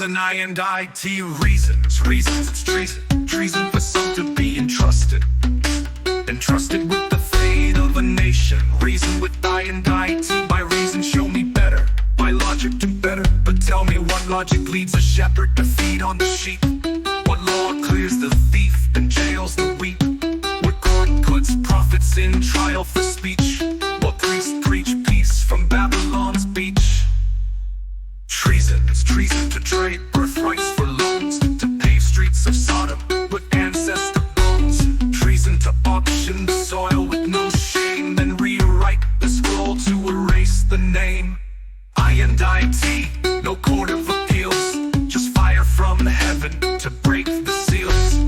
treason, I&IT reasons. Reasons, it's treason. Treason for some to be entrusted with the fate of a nation. Reason with I&IT. By reason show me better, by logic do better. But tell me what logic leads a shepherd to feed on the sheep? What law clears the thief and jails the weak? What court puts prophets in trial for speech? What priests preach peace from Babylon's beach? Treason, it's treason to trade birthrights for loans, to pave streets of Sodom with ancestor bones. Treason to auction the soil with no shame, then rewrite the scroll to erase the name. I&IT, no court of appeals, just fire from heaven to break the seals.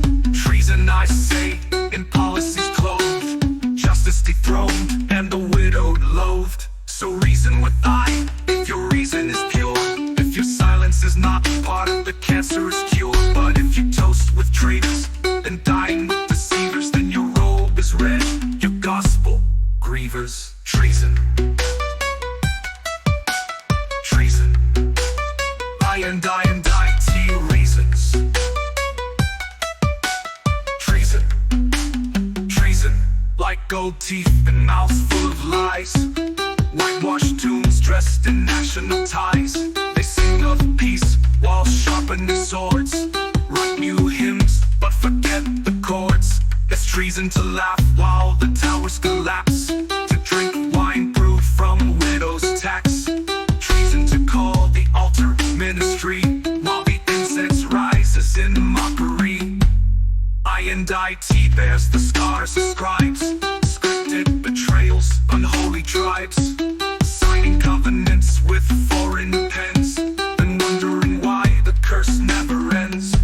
Treason, I say, in policies clothed, justice dethroned, and the widowed loathed. So reason with I, if your reason is pure. If your silence is not part of the cancerous cure. But if you toast with traitors and dine with deceivers, then your robe is red, your gospel grievers. Treason. Treason. I&IT reasons. Treason. Treason. Like gold teeth and mouths full of lies. Whitewashed tombs dressed in national ties. They sing of peace while sharpening swords. Write new hymns but forget the chords. It's treason to laugh while the towers collapse, to drink wine brewed from widow's tax. Treason to call the altar ministry while the incense rises in mockery. I&IT bears the scars of scribes, scripted betrayals, unholy tribes, signing covenants with foreign pens, and wondering why the curse never ends.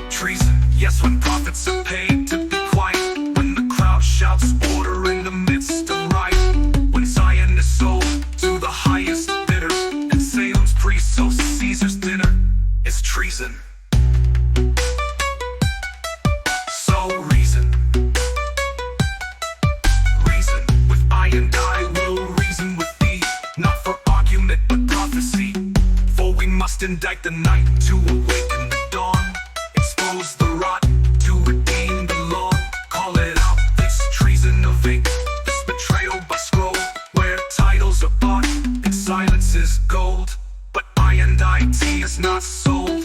Treason, yes, when prophets are paid to be quiet, when the crowd shouts order in the midst of riot, when Zion is sold to the highest bidder, and Salem's priests host Caesar's dinner. It's treason. So reason. Reason with I&I will reason with thee, not for argument but prophecy. For we must indict the night to awaken the dawn, expose the rot to redeem the law. Call it out, this treason of ink, this betrayal by scroll, where titles are bought and silence is gold. But I&IT is not sold.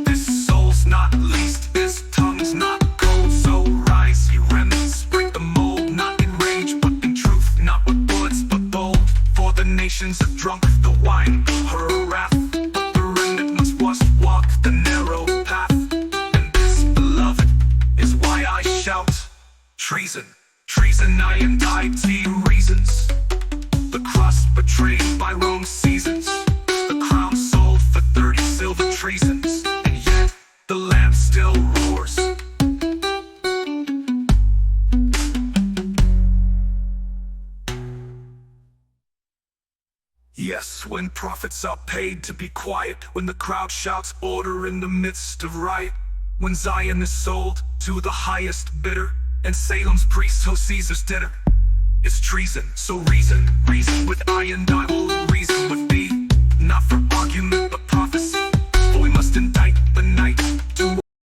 This soul's not leased, this tongue's not cold. So rise, ye remnants, break the mold, not in rage but in truth, not with bullets but bold. For the nations have drunk the wine of her wrath, but the remnant must walk the narrow path. And this, beloved, is why I shout treason. Treason, I&IT reasons. The cross betrayed by wrong seasons, the crown sold for 30 silver treasons, and yet the lamp still roars. Yes, when prophets are paid to be quiet, when the crowd shouts order in the midst of riot, when Zion is sold to the highest bidder, and Salem's priests host Caesar's dinner. It's treason, so reason. Reason with I&I will reason with thee, not for argument